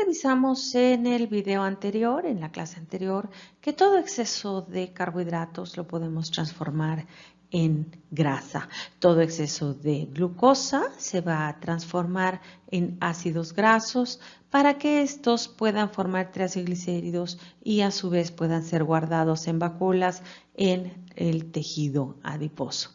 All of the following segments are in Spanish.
revisamos en el video anterior, en la clase anterior, que todo exceso de carbohidratos lo podemos transformar en grasa. Todo exceso de glucosa se va a transformar en ácidos grasos para que estos puedan formar triglicéridos y a su vez puedan ser guardados en vacuolas en el tejido adiposo.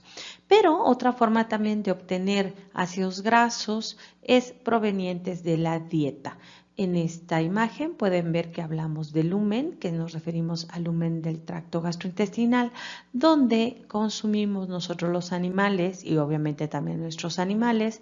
Pero otra forma también de obtener ácidos grasos es provenientes de la dieta. En esta imagen pueden ver que hablamos de lumen, que nos referimos al lumen del tracto gastrointestinal, donde consumimos nosotros los animales y obviamente también nuestros animales,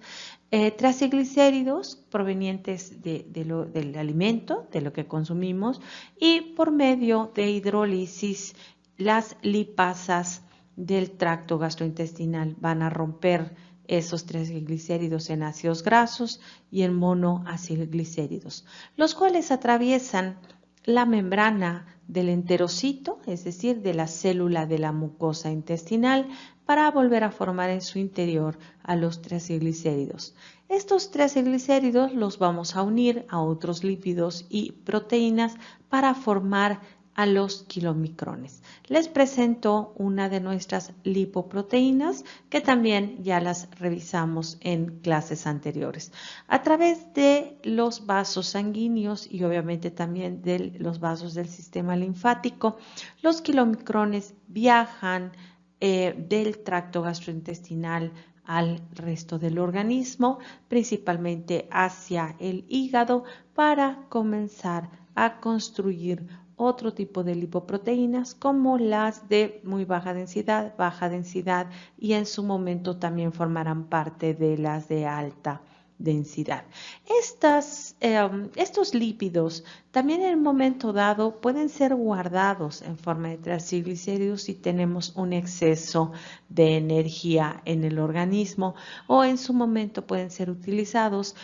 triglicéridos provenientes del alimento, de lo que consumimos, y por medio de hidrólisis, las lipasas del tracto gastrointestinal van a romper esos triglicéridos en ácidos grasos y en monoacilglicéridos, los cuales atraviesan la membrana del enterocito, es decir, de la célula de la mucosa intestinal, para volver a formar en su interior a los triglicéridos. Estos triglicéridos los vamos a unir a otros lípidos y proteínas para formar a los kilomicrones. Les presento una de nuestras lipoproteínas que también ya las revisamos en clases anteriores. A través de los vasos sanguíneos y obviamente también de los vasos del sistema linfático, los kilomicrones viajan del tracto gastrointestinal al resto del organismo, principalmente hacia el hígado, para comenzar a construir otro tipo de lipoproteínas como las de muy baja densidad y en su momento también formarán parte de las de alta densidad. Estos lípidos también en un momento dado pueden ser guardados en forma de triglicéridos si tenemos un exceso de energía en el organismo, o en su momento pueden ser utilizados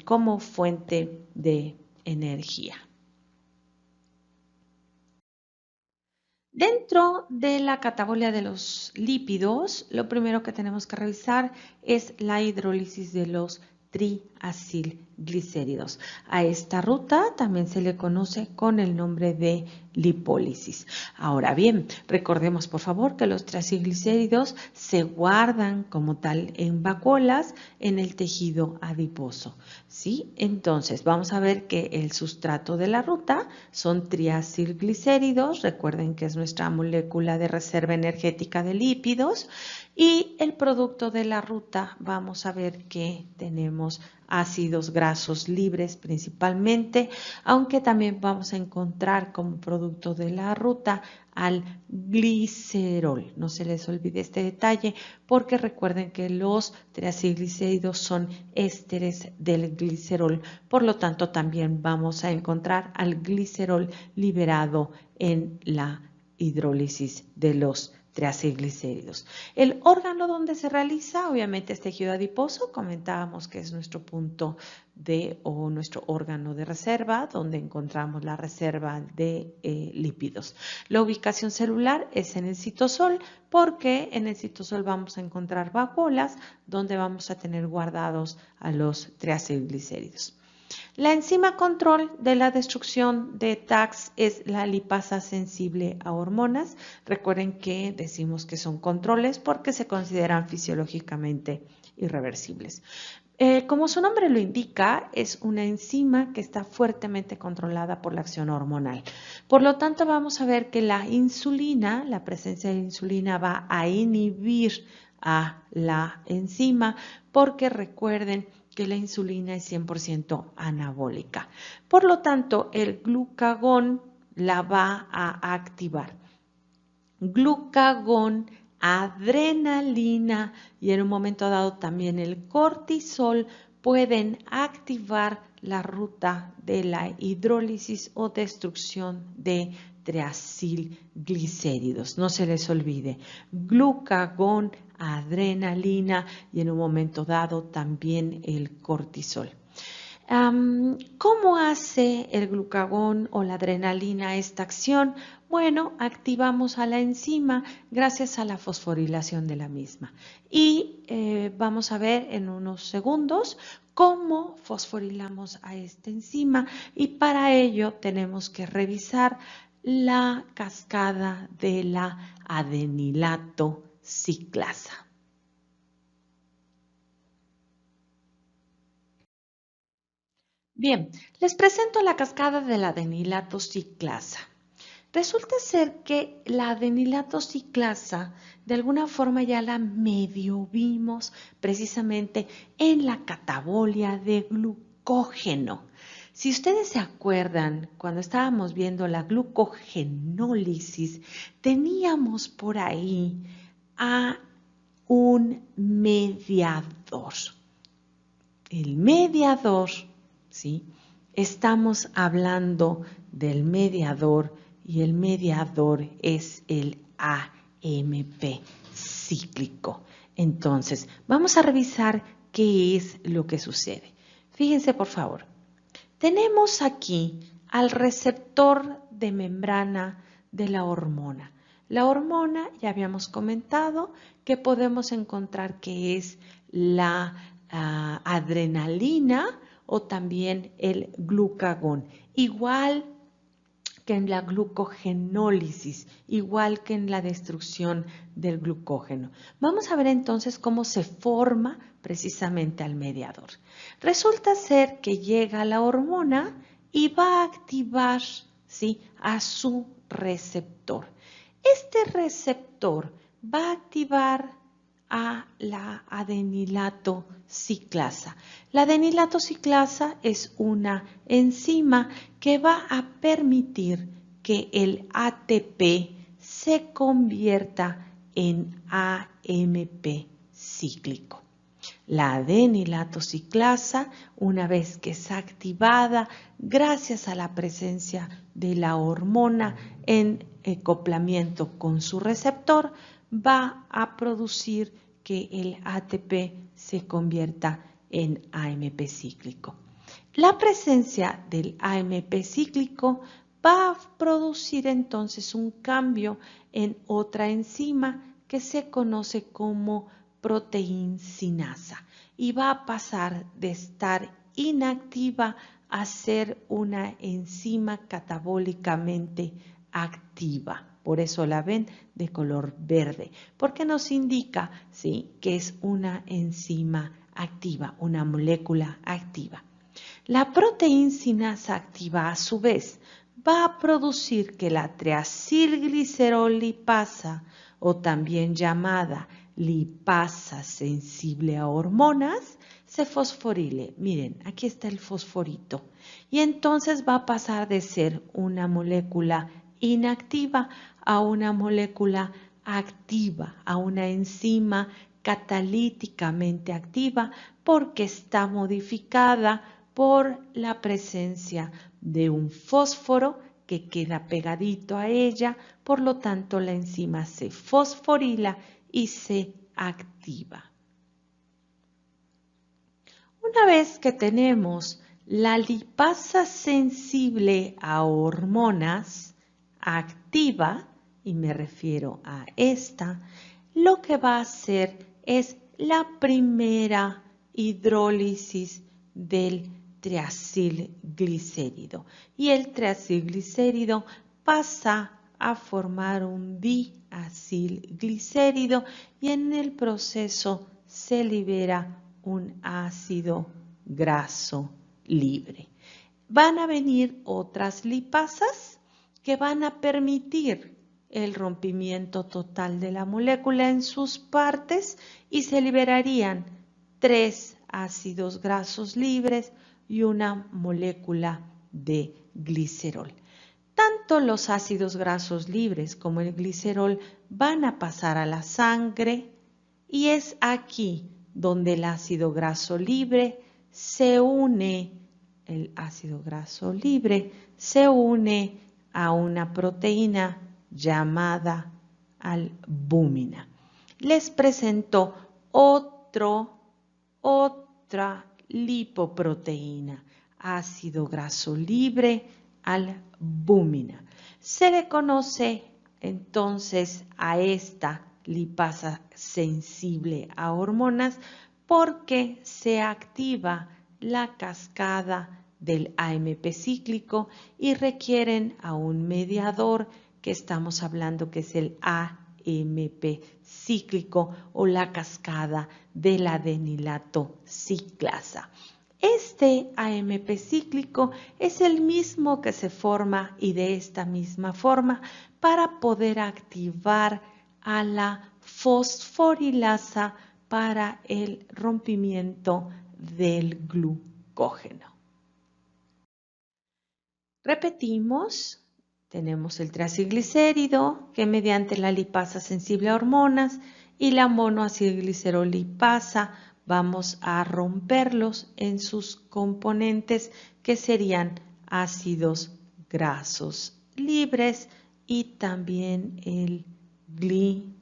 como fuente de energía. Dentro de la categoría de los lípidos, lo primero que tenemos que revisar es la hidrólisis de los triacilglicéridos. A esta ruta también se le conoce con el nombre de lipólisis. Ahora bien, recordemos por favor que los triacilglicéridos se guardan como tal en vacuolas en el tejido adiposo, ¿sí? Entonces vamos a ver que el sustrato de la ruta son triacilglicéridos, recuerden que es nuestra molécula de reserva energética de lípidos, y el producto de la ruta vamos a ver que tenemos ácidos grasos libres principalmente, aunque también vamos a encontrar como producto de la ruta al glicerol. No se les olvide este detalle porque recuerden que los triacilglicéridos son ésteres del glicerol, por lo tanto también vamos a encontrar al glicerol liberado en la hidrólisis de los triacilglicéridos. El órgano donde se realiza, obviamente, es tejido adiposo. Comentábamos que es nuestro punto o nuestro órgano de reserva, donde encontramos la reserva de lípidos. La ubicación celular es en el citosol, porque en el citosol vamos a encontrar vacuolas donde vamos a tener guardados a los triacilglicéridos. La enzima control de la destrucción de TACs es la lipasa sensible a hormonas. Recuerden que decimos que son controles porque se consideran fisiológicamente irreversibles. Como su nombre lo indica, es una enzima que está fuertemente controlada por la acción hormonal. Por lo tanto, vamos a ver que la insulina, la presencia de insulina va a inhibir a la enzima, porque recuerden que la insulina es 100% anabólica. Por lo tanto, el glucagón la va a activar. Glucagón, adrenalina y en un momento dado también el cortisol pueden activar la ruta de la hidrólisis o destrucción de triacilglicéridos. No se les olvide, glucagón, adrenalina y en un momento dado también el cortisol. ¿Cómo hace el glucagón o la adrenalina esta acción? Bueno, activamos a la enzima gracias a la fosforilación de la misma. Y vamos a ver en unos segundos cómo fosforilamos a esta enzima y para ello tenemos que revisar la cascada de la adenilato ciclasa. Bien, les presento la cascada de la adenilato ciclasa. Resulta ser que la adenilato ciclasa, de alguna forma ya la medio vimos precisamente en la catabolia de glucógeno. Si ustedes se acuerdan, cuando estábamos viendo la glucogenólisis, teníamos por ahí a un mediador. El mediador, ¿sí? Estamos hablando del mediador y el mediador es el AMP cíclico. Entonces, vamos a revisar qué es lo que sucede. Fíjense, por favor. Tenemos aquí al receptor de membrana de la hormona. La hormona, ya habíamos comentado, que podemos encontrar que es la adrenalina o también el glucagón. Igual que en la glucogenólisis, igual que en la destrucción del glucógeno. Vamos a ver entonces cómo se forma precisamente al mediador. Resulta ser que llega la hormona y va a activar, ¿sí?, a su receptor. Este receptor va a activar a la adenilato ciclasa. La adenilato ciclasa es una enzima que va a permitir que el ATP se convierta en AMP cíclico. La adenilato ciclasa, una vez que es activada gracias a la presencia de la hormona en acoplamiento con su receptor, va a producir que el ATP se convierta en AMP cíclico. La presencia del AMP cíclico va a producir entonces un cambio en otra enzima que se conoce como proteincinasa y va a pasar de estar inactiva a ser una enzima catabólicamente activa. Por eso la ven de color verde, porque nos indica, ¿sí?, que es una enzima activa, una molécula activa. La proteincinasa activa, a su vez, va a producir que la triacilglicerol-lipasa, o también llamada lipasa sensible a hormonas, se fosforile. Miren, aquí está el fosforito. Y entonces va a pasar de ser una molécula inactiva a una molécula activa, a una enzima catalíticamente activa, porque está modificada por la presencia de un fósforo que queda pegadito a ella, por lo tanto la enzima se fosforila y se activa. Una vez que tenemos la lipasa sensible a hormonas activa, y me refiero a esta, lo que va a hacer es la primera hidrólisis del triacilglicérido. Y el triacilglicérido pasa a formar un diacilglicérido y en el proceso se libera un ácido graso libre. Van a venir otras lipasas que van a permitir el rompimiento total de la molécula en sus partes y se liberarían 3 ácidos grasos libres y una molécula de glicerol. Tanto los ácidos grasos libres como el glicerol van a pasar a la sangre y es aquí donde el ácido graso libre se une, el ácido graso libre se une a una proteína llamada albúmina. Les presento otra lipoproteína, ácido graso libre albúmina. Se le conoce entonces a esta lipasa sensible a hormonas porque se activa la cascada del AMP cíclico y requieren a un mediador que estamos hablando que es el AMP cíclico o la cascada del adenilato ciclasa. Este AMP cíclico es el mismo que se forma y de esta misma forma para poder activar a la fosforilasa para el rompimiento del glucógeno. Repetimos, tenemos el triacilglicérido que mediante la lipasa sensible a hormonas y la monoacilglicerolipasa vamos a romperlos en sus componentes que serían ácidos grasos libres y también el glicerol.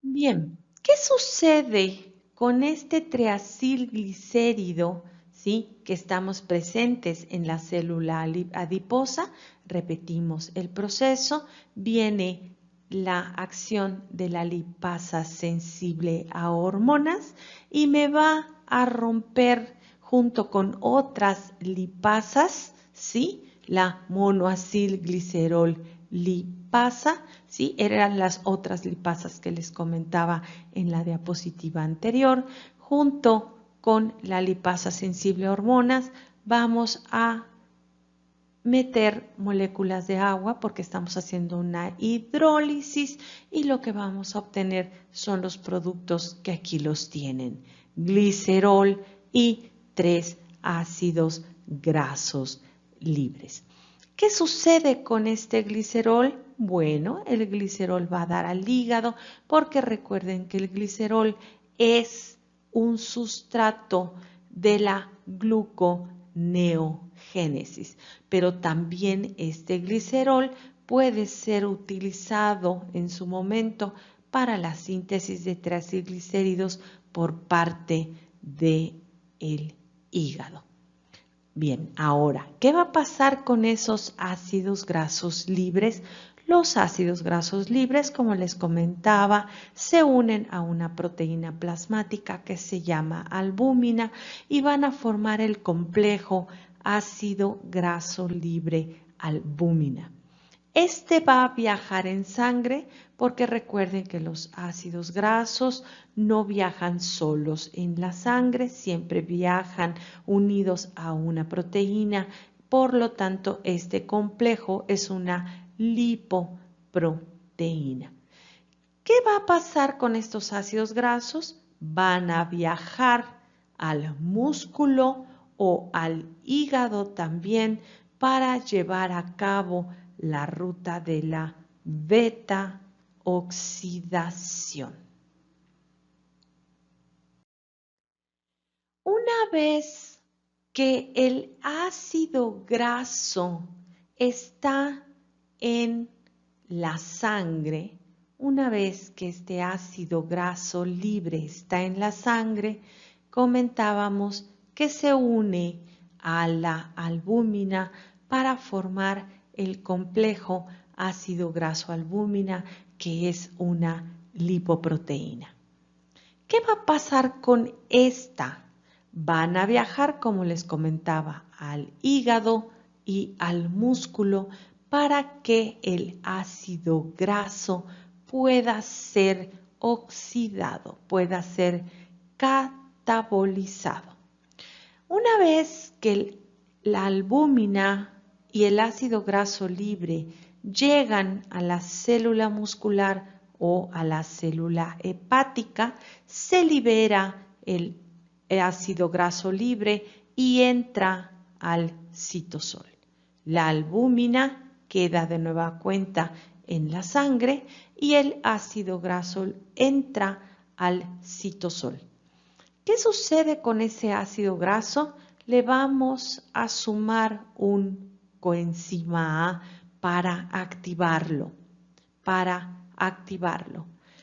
Bien, ¿qué sucede con este triacilglicérido, ¿sí?, que estamos presentes en la célula adiposa? Repetimos el proceso, viene la acción de la lipasa sensible a hormonas y me va a romper junto con otras lipasas, ¿sí?, la monoacilglicerol lipasa, ¿sí? Eran las otras lipasas que les comentaba en la diapositiva anterior. Junto con la lipasa sensible a hormonas vamos a meter moléculas de agua porque estamos haciendo una hidrólisis y lo que vamos a obtener son los productos que aquí los tienen, glicerol y 3 ácidos grasos libres. ¿Qué sucede con este glicerol? Bueno, el glicerol va a dar al hígado porque recuerden que el glicerol es un sustrato de la gluconeogénesis, pero también este glicerol puede ser utilizado en su momento para la síntesis de triacilglicéridos por parte del hígado. Bien, ahora, ¿qué va a pasar con esos ácidos grasos libres? Los ácidos grasos libres, como les comentaba, se unen a una proteína plasmática que se llama albúmina y van a formar el complejo ácido graso libre albúmina. Este va a viajar en sangre porque recuerden que los ácidos grasos no viajan solos en la sangre, siempre viajan unidos a una proteína. Por lo tanto, este complejo es una lipoproteína. ¿Qué va a pasar con estos ácidos grasos? Van a viajar al músculo o al hígado también para llevar a cabo la ruta de la beta oxidación. Una vez que el ácido graso está en la sangre, una vez que este ácido graso libre está en la sangre, comentábamos que se une a la albúmina para formar el complejo ácido graso albúmina, que es una lipoproteína. ¿Qué va a pasar con esta? Van a viajar, como les comentaba, al hígado y al músculo para que el ácido graso pueda ser oxidado, pueda ser catabolizado. Una vez que la albúmina y el ácido graso libre llegan a la célula muscular o a la célula hepática, se libera el ácido graso libre y entra al citosol. La albúmina queda de nueva cuenta en la sangre y el ácido graso entra al citosol. ¿Qué sucede con ese ácido graso? Le vamos a sumar un coenzima A para activarlo,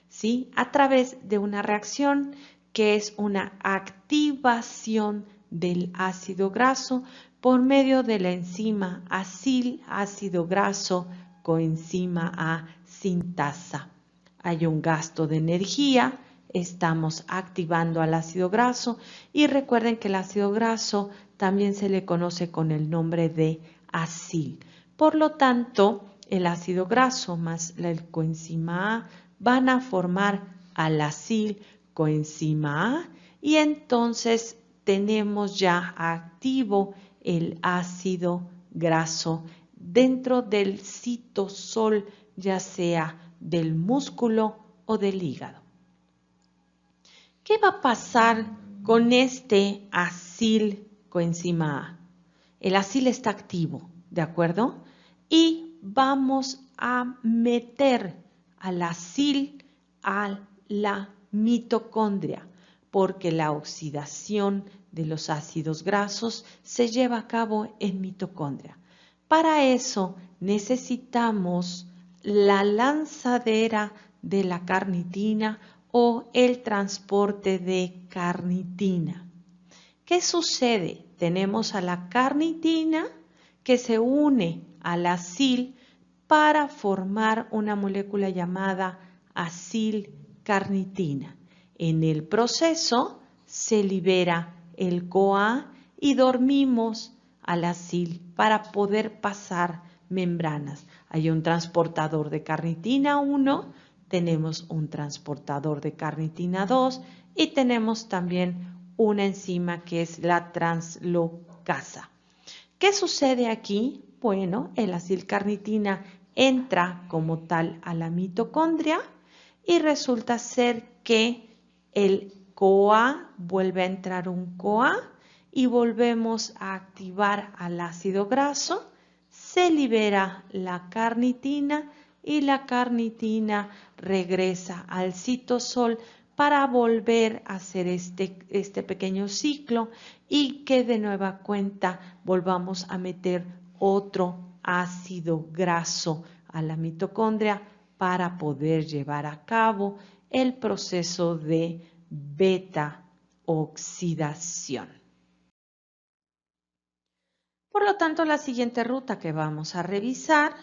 ¿sí? A través de una reacción que es una activación del ácido graso por medio de la enzima acil ácido graso coenzima A sintasa. Hay un gasto de energía, estamos activando al ácido graso y recuerden que el ácido graso también se le conoce con el nombre de acil. Por lo tanto, el ácido graso más el coenzima A van a formar al acil coenzima A y entonces tenemos ya activo el ácido graso dentro del citosol, ya sea del músculo o del hígado. ¿Qué va a pasar con este acil coenzima A? El acil está activo, ¿de acuerdo? Y vamos a meter al acil a la mitocondria, porque la oxidación de los ácidos grasos se lleva a cabo en mitocondria. Para eso necesitamos la lanzadera de la carnitina o el transporte de carnitina. ¿Qué sucede? Tenemos a la carnitina que se une al acil para formar una molécula llamada acilcarnitina. En el proceso se libera el CoA y dormimos al acil para poder pasar membranas. Hay un transportador de carnitina 1, tenemos un transportador de carnitina 2 y tenemos también una enzima que es la translocasa. ¿Qué sucede aquí? Bueno, el acilcarnitina entra como tal a la mitocondria y resulta ser que el CoA vuelve a entrar un CoA y volvemos a activar al ácido graso, se libera la carnitina y la carnitina regresa al citosol para volver a hacer este pequeño ciclo y que de nueva cuenta volvamos a meter otro ácido graso a la mitocondria para poder llevar a cabo el proceso de beta oxidación. Por lo tanto, la siguiente ruta que vamos a revisar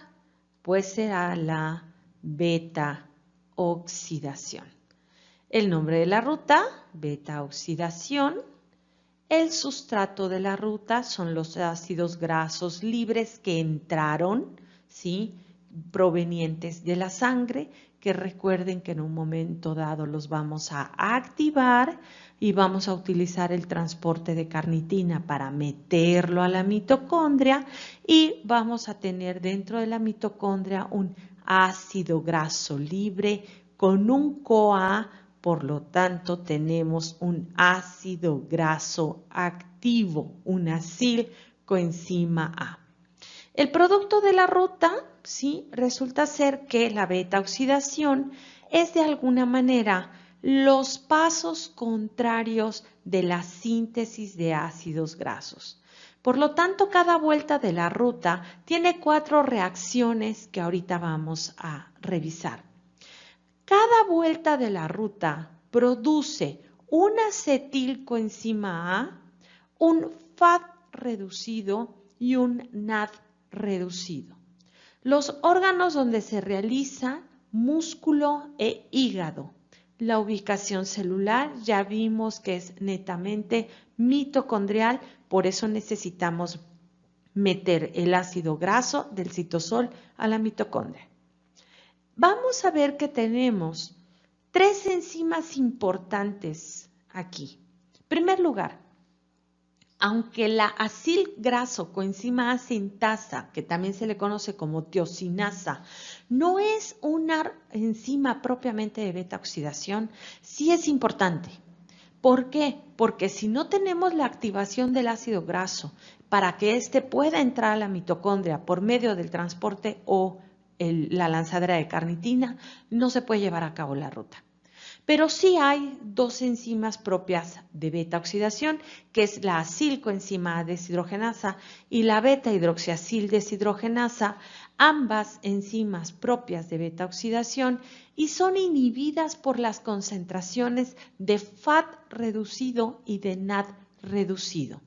pues será la beta oxidación. El nombre de la ruta, beta oxidación. El sustrato de la ruta son los ácidos grasos libres que entraron, ¿sí?, provenientes de la sangre, que recuerden que en un momento dado los vamos a activar y vamos a utilizar el transporte de carnitina para meterlo a la mitocondria y vamos a tener dentro de la mitocondria un ácido graso libre con un CoA. Por lo tanto, tenemos un ácido graso activo, un acilcoenzima A. El producto de la ruta, ¿sí?, resulta ser que la beta oxidación es de alguna manera los pasos contrarios de la síntesis de ácidos grasos. Por lo tanto, cada vuelta de la ruta tiene 4 reacciones que ahorita vamos a revisar. Cada vuelta de la ruta produce un acetilcoenzima A, un FAD reducido y un NAD reducido. Los órganos donde se realiza músculo e hígado. La ubicación celular ya vimos que es netamente mitocondrial, por eso necesitamos meter el ácido graso del citosol a la mitocondria. Vamos a ver que tenemos 3 enzimas importantes aquí. En primer lugar, aunque la acilgraso coenzima A sintasa, que también se le conoce como tiosinasa, no es una enzima propiamente de beta oxidación, sí es importante. ¿Por qué? Porque si no tenemos la activación del ácido graso para que éste pueda entrar a la mitocondria por medio del transporte o la lanzadera de carnitina, no se puede llevar a cabo la ruta. Pero sí hay 2 enzimas propias de beta oxidación, que es la acilcoenzima A deshidrogenasa y la beta hidroxiacil deshidrogenasa, ambas enzimas propias de beta oxidación y son inhibidas por las concentraciones de FAT reducido y de NAD reducido.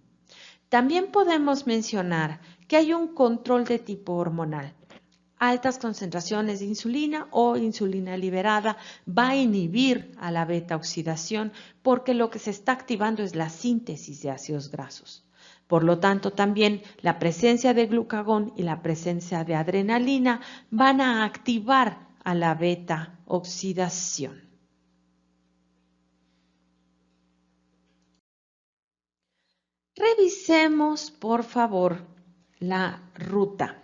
También podemos mencionar que hay un control de tipo hormonal. Altas concentraciones de insulina o insulina liberada va a inhibir a la beta oxidación porque lo que se está activando es la síntesis de ácidos grasos. Por lo tanto, también la presencia de glucagón y la presencia de adrenalina van a activar a la beta oxidación. Revisemos, por favor, la ruta.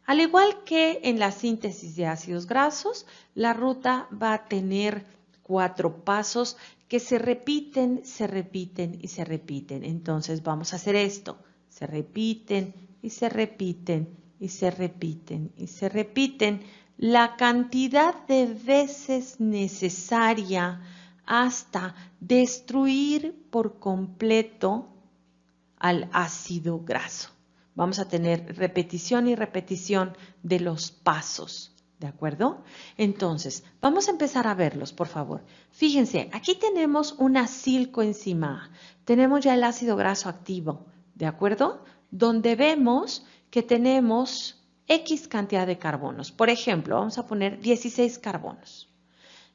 Al igual que en la síntesis de ácidos grasos, la ruta va a tener 4 pasos que se repiten y se repiten. Entonces vamos a hacer esto. Se repiten y se repiten y se repiten y se repiten la cantidad de veces necesaria hasta destruir por completo al ácido graso. Vamos a tener repetición y repetición de los pasos, ¿de acuerdo? Entonces, vamos a empezar a verlos, por favor. Fíjense, aquí tenemos una acilcoenzima A. Tenemos ya el ácido graso activo, ¿de acuerdo? Donde vemos que tenemos X cantidad de carbonos. Por ejemplo, vamos a poner 16 carbonos.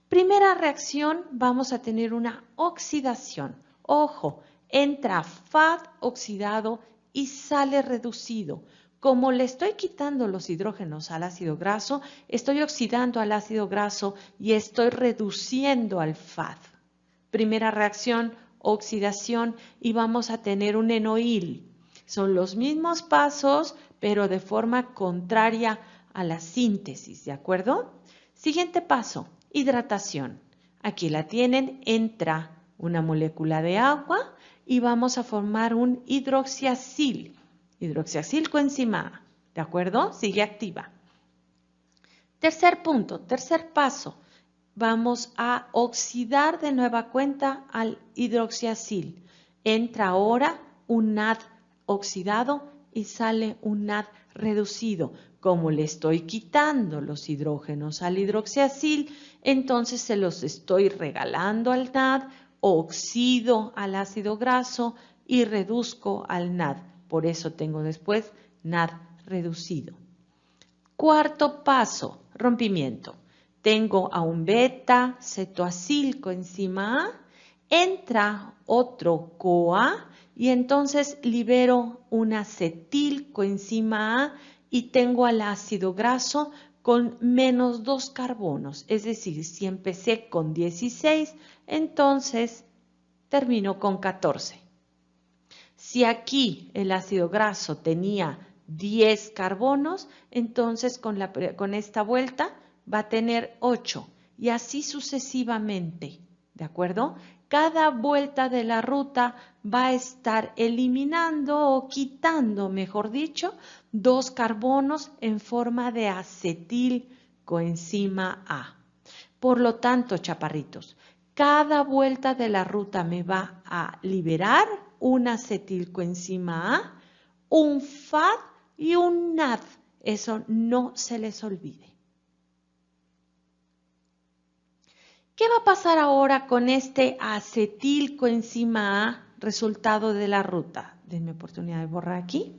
Primera reacción, vamos a tener una oxidación. Ojo, entra FAT oxidado y sale reducido. Como le estoy quitando los hidrógenos al ácido graso, estoy oxidando al ácido graso y estoy reduciendo al FAT. Primera reacción, oxidación, y vamos a tener un enoil. Son los mismos pasos, pero de forma contraria a la síntesis, ¿de acuerdo? Siguiente paso, hidratación. Aquí la tienen, entra una molécula de agua y vamos a formar un hidroxiacil, hidroxiacilcoenzima A, ¿de acuerdo? Sigue activa. Tercer punto, tercer paso, vamos a oxidar de nueva cuenta al hidroxiacil. Entra ahora un NAD oxidado y sale un NAD reducido. Como le estoy quitando los hidrógenos al hidroxiacil, entonces se los estoy regalando al NAD, oxido al ácido graso y reduzco al NAD. Por eso tengo después NAD reducido. Cuarto paso, rompimiento. Tengo a un beta cetoacilcoenzima A, entra otro CoA y entonces libero una acetilcoenzima A y tengo al ácido graso con menos 2 carbonos. Es decir, si empecé con 16, entonces termino con 14. Si aquí el ácido graso tenía 10 carbonos, entonces con esta vuelta va a tener 8 y así sucesivamente, ¿de acuerdo? Cada vuelta de la ruta va a estar eliminando o quitando, mejor dicho, 2 carbonos en forma de acetilcoenzima A. Por lo tanto, chaparritos, cada vuelta de la ruta me va a liberar una acetilcoenzima A, un FAD y un NAD. Eso no se les olvide. ¿Qué va a pasar ahora con este acetilcoenzima A, resultado de la ruta? Denme oportunidad de borrar aquí.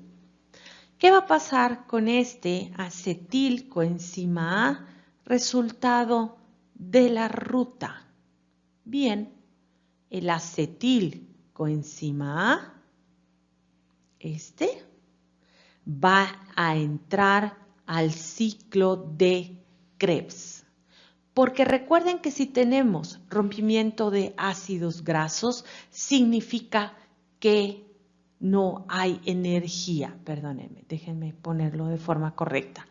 ¿Qué va a pasar con este acetilcoenzima A, resultado de la ruta? Bien, el acetilcoenzima A, va a entrar al ciclo de Krebs. Porque recuerden que si tenemos rompimiento de ácidos grasos, significa que no hay energía. Perdónenme, déjenme ponerlo de forma correcta.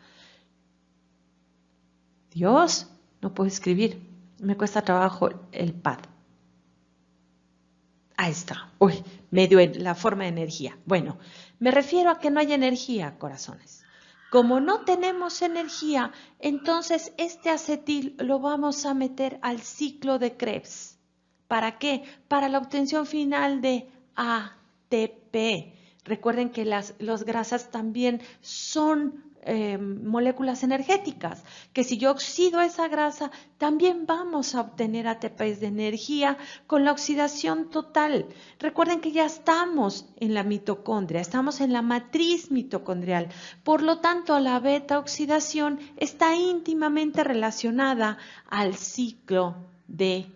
Dios, no puedo escribir. Me cuesta trabajo el pad. Ahí está. Uy, me dio la forma de energía. Bueno, me refiero a que no hay energía, corazones. Como no tenemos energía, entonces este acetil lo vamos a meter al ciclo de Krebs. ¿Para qué? Para la obtención final de ATP. Recuerden que las grasas también son moléculas energéticas, que si yo oxido esa grasa, también vamos a obtener ATPs de energía con la oxidación total. Recuerden que ya estamos en la mitocondria, estamos en la matriz mitocondrial. Por lo tanto, la beta oxidación está íntimamente relacionada al ciclo de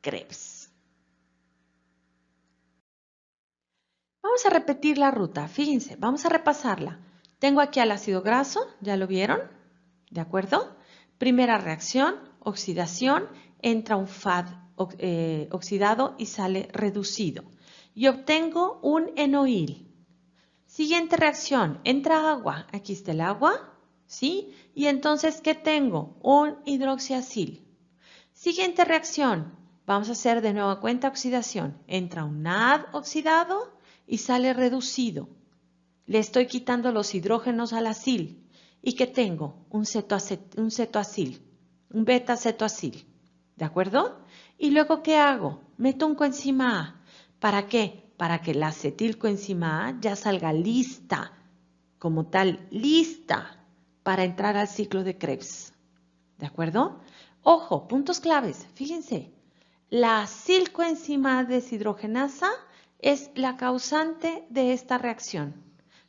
Krebs. Vamos a repetir la ruta, fíjense, vamos a repasarla. Tengo aquí al ácido graso, ¿ya lo vieron? ¿De acuerdo? Primera reacción, oxidación, entra un FAD oxidado y sale reducido. Y obtengo un enoil. Siguiente reacción, entra agua, aquí está el agua, ¿sí? Y entonces, ¿qué tengo? Un hidroxiacil. Siguiente reacción, vamos a hacer de nueva cuenta oxidación. Entra un NAD oxidado y sale reducido. Le estoy quitando los hidrógenos al acil. ¿Y qué tengo? Un cetoacil, un beta-cetoacil. ¿De acuerdo? Y luego, ¿qué hago? Meto un coenzima A. ¿Para qué? Para que la acetilcoenzima A ya salga lista, como tal, lista para entrar al ciclo de Krebs. ¿De acuerdo? Ojo, puntos claves. Fíjense, la acilcoenzima A deshidrogenasa es la causante de esta reacción.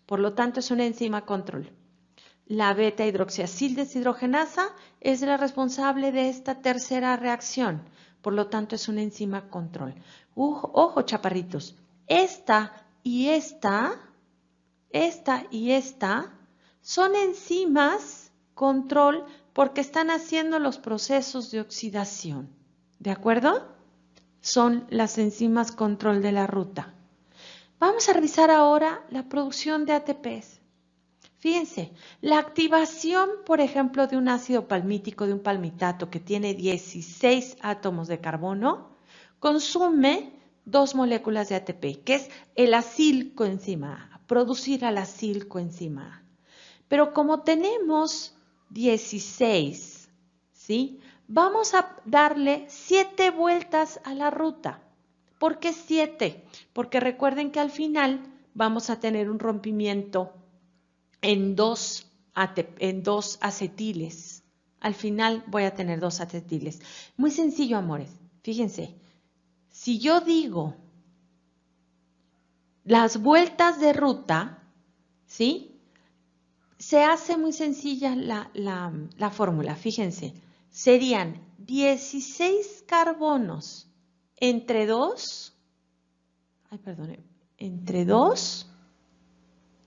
Por lo tanto, es una enzima control. La beta-hidroxiacil deshidrogenasa es la responsable de esta tercera reacción. Por lo tanto, es una enzima control. Ojo, chaparritos. Esta y esta son enzimas control porque están haciendo los procesos de oxidación. ¿De acuerdo? Son las enzimas control de la ruta. Vamos a revisar ahora la producción de ATPs. Fíjense, la activación, por ejemplo, de un ácido palmítico, de un palmitato que tiene 16 átomos de carbono, consume 2 moléculas de ATP, que es el acilcoenzima A, producir al acilcoenzima A. Pero como tenemos 16, ¿sí? Vamos a darle 7 vueltas a la ruta. ¿Por qué 7? Porque recuerden que al final vamos a tener un rompimiento en dos acetiles. Al final voy a tener 2 acetiles. Muy sencillo, amores. Fíjense, si yo digo las vueltas de ruta, ¿sí? Se hace muy sencilla la fórmula. Fíjense, serían 16 carbonos entre 2, entre 2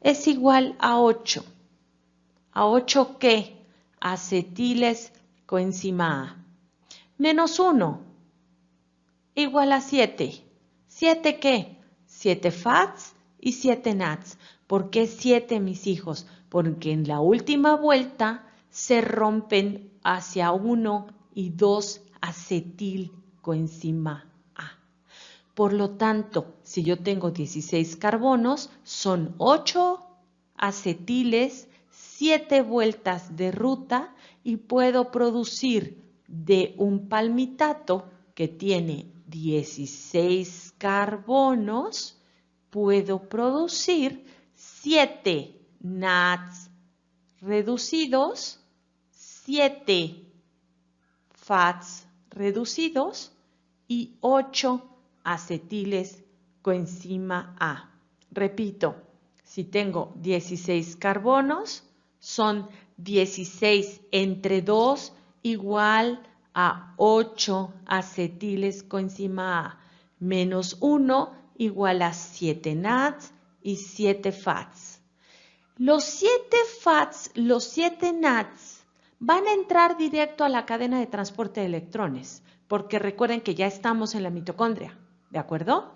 es igual a 8. ¿A 8 qué? Acetiles coenzima A. Menos 1 igual a 7. ¿7 qué? 7 FADs y 7 NADs. ¿Por qué 7, mis hijos? Porque en la última vuelta se rompen hacia 1 y 2 acetilcoenzima A. Por lo tanto, si yo tengo 16 carbonos, son 8 acetiles, 7 vueltas de ruta y puedo producir de un palmitato que tiene 16 carbonos, puedo producir 7 NADs reducidos, 7 FADs reducidos y 8 acetiles coenzima A. Repito, si tengo 16 carbonos, son 16 entre 2 igual a 8 acetiles coenzima A, menos 1 igual a 7 NADs y 7 FADs. Los 7 FADs, los 7 NADs, van a entrar directo a la cadena de transporte de electrones, porque recuerden que ya estamos en la mitocondria, ¿de acuerdo?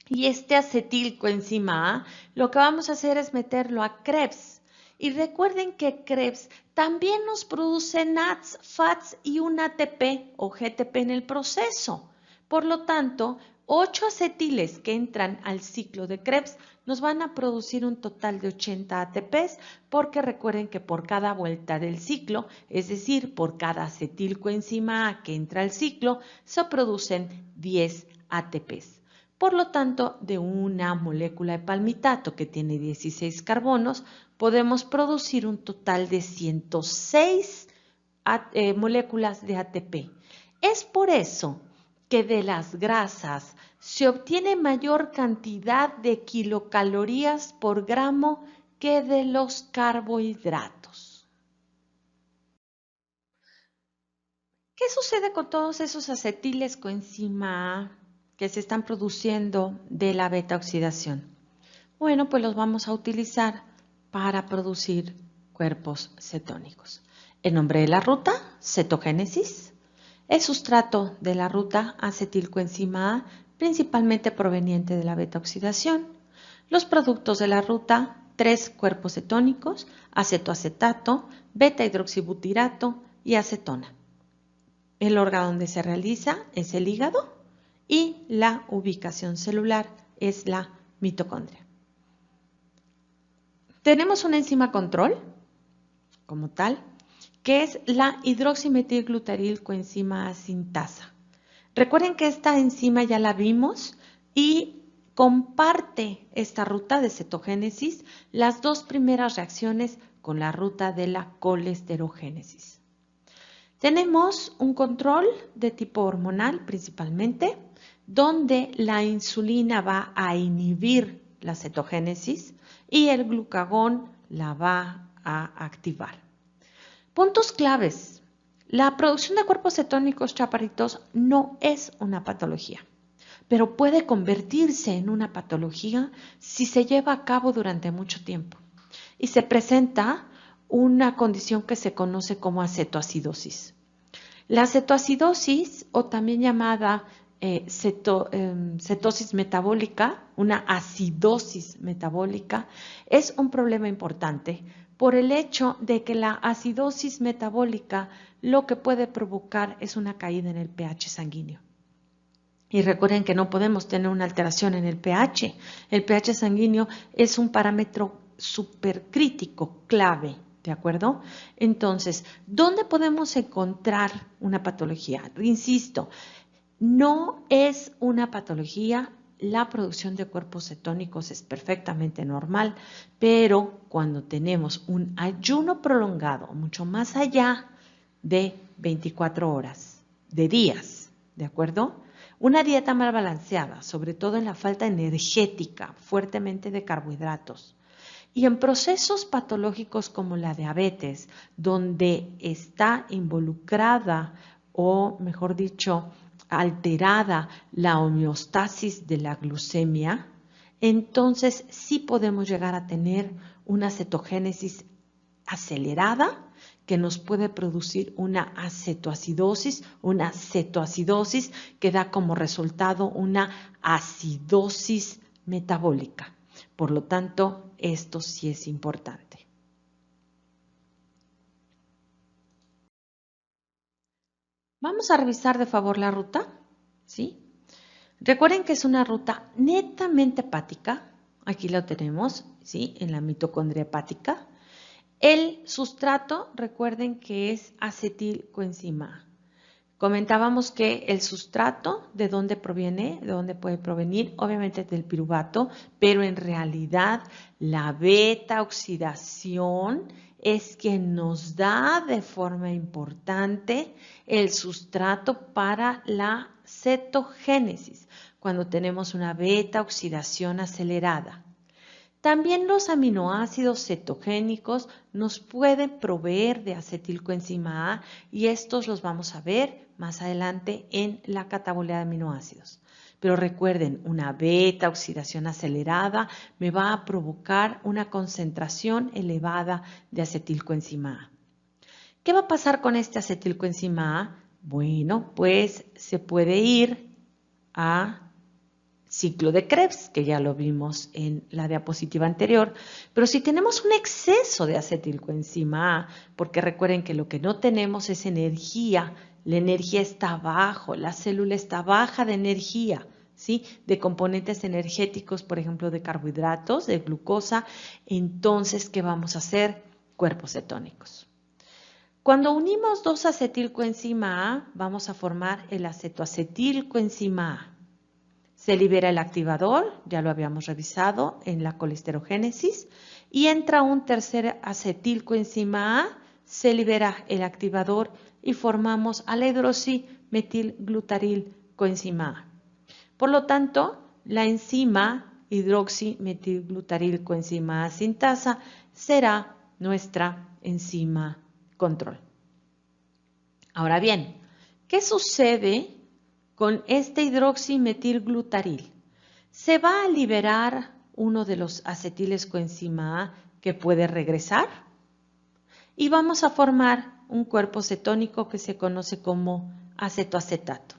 Y este acetilcoenzima A, lo que vamos a hacer es meterlo a Krebs. Y recuerden que Krebs también nos produce NADs, FADs y un ATP o GTP en el proceso. Por lo tanto, 8 acetiles que entran al ciclo de Krebs nos van a producir un total de 80 ATPs porque recuerden que por cada vuelta del ciclo, es decir, por cada acetilcoenzima A que entra al ciclo, se producen 10 ATPs. Por lo tanto, de una molécula de palmitato que tiene 16 carbonos, podemos producir un total de 106 moléculas de ATP. Es por eso que de las grasas se obtiene mayor cantidad de kilocalorías por gramo que de los carbohidratos. ¿Qué sucede con todos esos acetiles coenzima A que se están produciendo de la beta oxidación? Bueno, pues los vamos a utilizar para producir cuerpos cetónicos. El nombre de la ruta, cetogénesis. El sustrato de la ruta, acetilcoenzima A, principalmente proveniente de la beta oxidación. Los productos de la ruta, 3 cuerpos cetónicos, acetoacetato, beta hidroxibutirato y acetona. El órgano donde se realiza es el hígado y la ubicación celular es la mitocondria. Tenemos una enzima control, como tal, que es la hidroximetilglutarilcoenzima A sintasa. Recuerden que esta enzima ya la vimos y comparte esta ruta de cetogénesis las dos primeras reacciones con la ruta de la colesterogénesis. Tenemos un control de tipo hormonal principalmente, donde la insulina va a inhibir la cetogénesis y el glucagón la va a activar. Puntos claves. La producción de cuerpos cetónicos, chaparritos, no es una patología, pero puede convertirse en una patología si se lleva a cabo durante mucho tiempo y se presenta una condición que se conoce como acetoacidosis. La acetoacidosis, o también llamada cetosis metabólica, una acidosis metabólica, es un problema importante por el hecho de que la acidosis metabólica lo que puede provocar es una caída en el pH sanguíneo. Y recuerden que no podemos tener una alteración en el pH. El pH sanguíneo es un parámetro supercrítico, clave, ¿de acuerdo? Entonces, ¿dónde podemos encontrar una patología? Insisto, no es una patología. La producción de cuerpos cetónicos es perfectamente normal, pero cuando tenemos un ayuno prolongado, mucho más allá de 24 horas, de días, ¿de acuerdo? Una dieta mal balanceada, sobre todo en la falta energética, fuertemente de carbohidratos. Y en procesos patológicos como la diabetes, donde está involucrada o, mejor dicho, alterada la homeostasis de la glucemia, entonces sí podemos llegar a tener una cetogénesis acelerada que nos puede producir una acetoacidosis, una cetoacidosis que da como resultado una acidosis metabólica. Por lo tanto, esto sí es importante. Vamos a revisar de favor la ruta, ¿sí? Recuerden que es una ruta netamente hepática, aquí lo tenemos, ¿sí? En la mitocondria hepática. El sustrato, recuerden que es acetilcoenzima A. Comentábamos que el sustrato, ¿de dónde proviene? ¿De dónde puede provenir? Obviamente del piruvato, pero en realidad la beta oxidación es quien nos da de forma importante el sustrato para la cetogénesis, cuando tenemos una beta oxidación acelerada. También los aminoácidos cetogénicos nos pueden proveer de acetilcoenzima A y estos los vamos a ver más adelante en la catabolía de aminoácidos. Pero recuerden, una beta oxidación acelerada me va a provocar una concentración elevada de acetilcoenzima A. ¿Qué va a pasar con este acetilcoenzima A? Bueno, pues se puede ir a ciclo de Krebs, que ya lo vimos en la diapositiva anterior, pero si tenemos un exceso de acetilcoenzima A, porque recuerden que lo que no tenemos es energía, la energía está abajo, la célula está baja de energía, ¿sí? De componentes energéticos, por ejemplo, de carbohidratos, de glucosa, entonces, ¿qué vamos a hacer? Cuerpos cetónicos. Cuando unimos dos acetilcoenzima A, vamos a formar el acetoacetilcoenzima A. Se libera el activador, ya lo habíamos revisado en la colesterogénesis, y entra un tercer acetilcoenzima A, se libera el activador y formamos a la hidroximetilglutarilcoenzima A. Por lo tanto, la enzima hidroximetilglutarilcoenzima A sintasa será nuestra enzima control. Ahora bien, ¿qué sucede con este hidroximetilglutaril? Se va a liberar uno de los acetiles coenzima A que puede regresar y vamos a formar un cuerpo cetónico que se conoce como acetoacetato.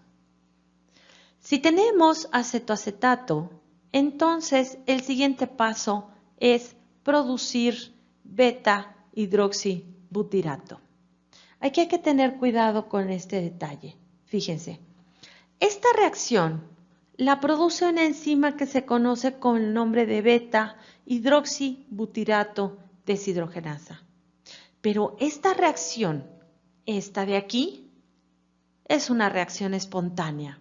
Si tenemos acetoacetato, entonces el siguiente paso es producir beta-hidroxibutirato. Aquí hay que tener cuidado con este detalle. Fíjense, esta reacción la produce una enzima que se conoce con el nombre de beta-hidroxibutirato deshidrogenasa. Pero esta reacción, esta de aquí, es una reacción espontánea.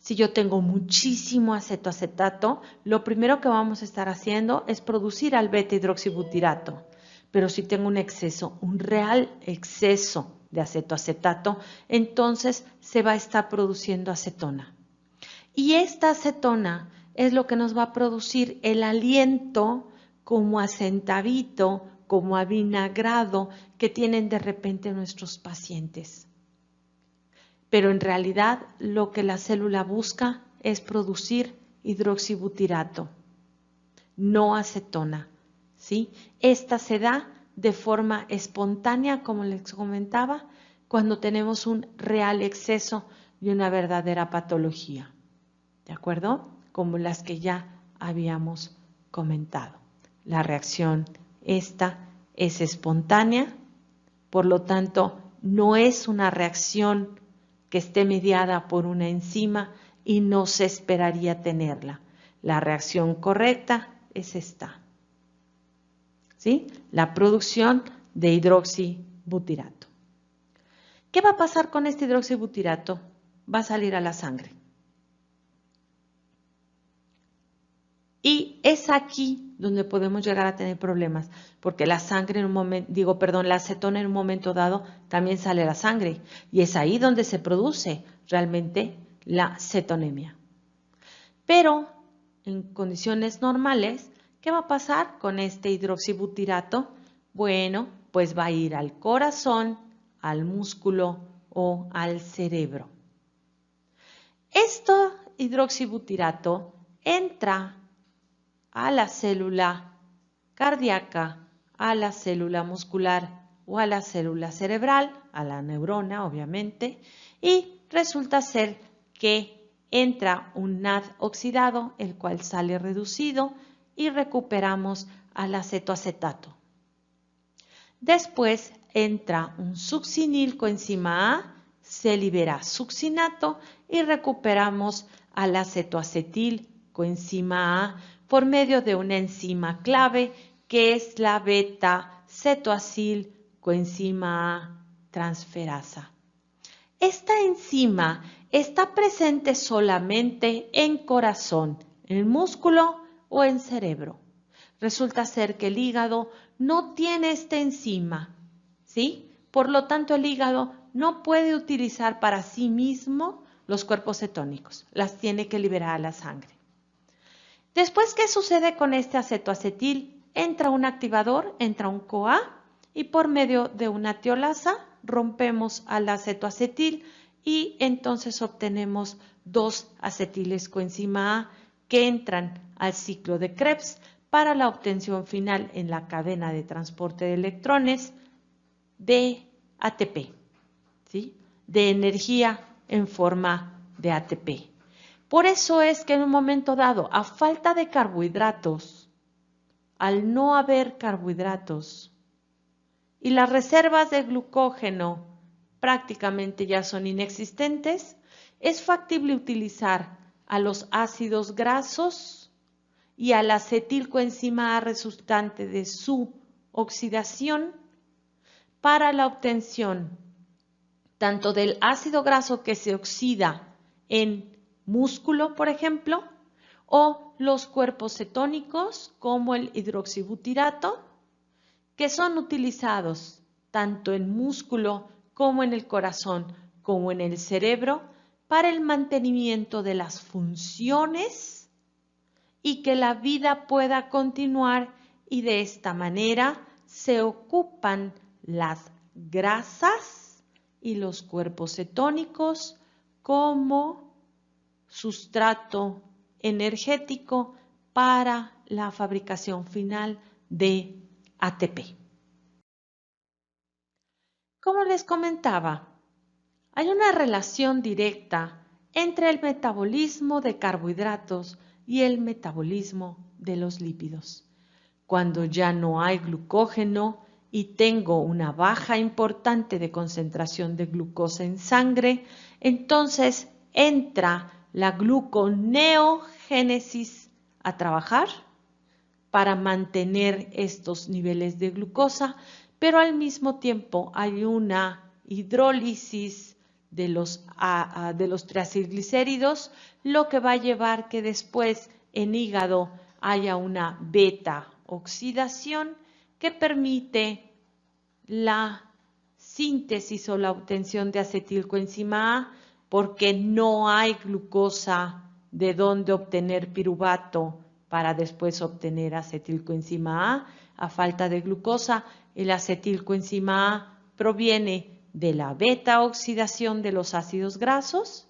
Si yo tengo muchísimo acetoacetato, lo primero que vamos a estar haciendo es producir al beta-hidroxibutirato. Pero si tengo un exceso, un real exceso de acetoacetato, entonces se va a estar produciendo acetona. Y esta acetona es lo que nos va a producir el aliento como a centavito, como a vinagrado que tienen de repente nuestros pacientes. Pero en realidad lo que la célula busca es producir hidroxibutirato, no acetona, ¿sí? Esta se da de forma espontánea, como les comentaba, cuando tenemos un real exceso de una verdadera patología, ¿de acuerdo? Como las que ya habíamos comentado. La reacción esta es espontánea, por lo tanto, no es una reacción que esté mediada por una enzima y no se esperaría tenerla. La reacción correcta es esta, ¿sí? La producción de hidroxibutirato. ¿Qué va a pasar con este hidroxibutirato? Va a salir a la sangre. Y es aquí donde podemos llegar a tener problemas, porque la sangre en un momento, la acetona en un momento dado también sale a la sangre y es ahí donde se produce realmente la cetonemia. Pero en condiciones normales, ¿qué va a pasar con este hidroxibutirato? Bueno, pues va a ir al corazón, al músculo o al cerebro. Este hidroxibutirato entra a la célula cardíaca, a la célula muscular o a la célula cerebral, a la neurona obviamente, y resulta ser que entra un NAD oxidado, el cual sale reducido y recuperamos al acetoacetato. Después entra un succinilcoenzima A, se libera succinato y recuperamos al acetoacetilcoenzima A por medio de una enzima clave que es la beta-cetoacilcoenzima A transferasa. Esta enzima está presente solamente en corazón, en músculo o en cerebro. Resulta ser que el hígado no tiene esta enzima, ¿sí? Por lo tanto, el hígado no puede utilizar para sí mismo los cuerpos cetónicos, las tiene que liberar a la sangre. Después, ¿qué sucede con este acetoacetil? Entra un activador, entra un CoA y por medio de una tiolasa rompemos al acetoacetil y entonces obtenemos dos acetiles coenzima A que entran al ciclo de Krebs para la obtención final en la cadena de transporte de electrones de ATP, ¿sí? De energía en forma de ATP. Por eso es que en un momento dado, a falta de carbohidratos, al no haber carbohidratos y las reservas de glucógeno prácticamente ya son inexistentes, es factible utilizar a los ácidos grasos y al acetilcoenzima A resultante de su oxidación para la obtención tanto del ácido graso que se oxida en músculo, por ejemplo, o los cuerpos cetónicos como el hidroxibutirato, que son utilizados tanto en músculo como en el corazón como en el cerebro para el mantenimiento de las funciones y que la vida pueda continuar, y de esta manera se ocupan las grasas y los cuerpos cetónicos como sustrato energético para la fabricación final de ATP. Como les comentaba, hay una relación directa entre el metabolismo de carbohidratos y el metabolismo de los lípidos. Cuando ya no hay glucógeno y tengo una baja importante de concentración de glucosa en sangre, entonces entra la gluconeogénesis a trabajar para mantener estos niveles de glucosa, pero al mismo tiempo hay una hidrólisis de los triacilglicéridos, lo que va a llevar que después en hígado haya una beta oxidación que permite la síntesis o la obtención de acetilcoenzima A, porque no hay glucosa de donde obtener piruvato para después obtener acetilcoenzima A. A falta de glucosa, el acetilcoenzima A proviene de la beta oxidación de los ácidos grasos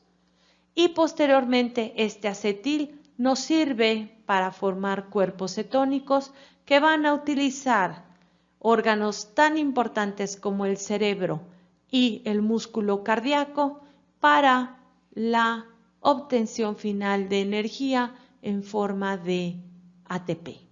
y posteriormente este acetil nos sirve para formar cuerpos cetónicos que van a utilizar órganos tan importantes como el cerebro y el músculo cardíaco para la obtención final de energía en forma de ATP.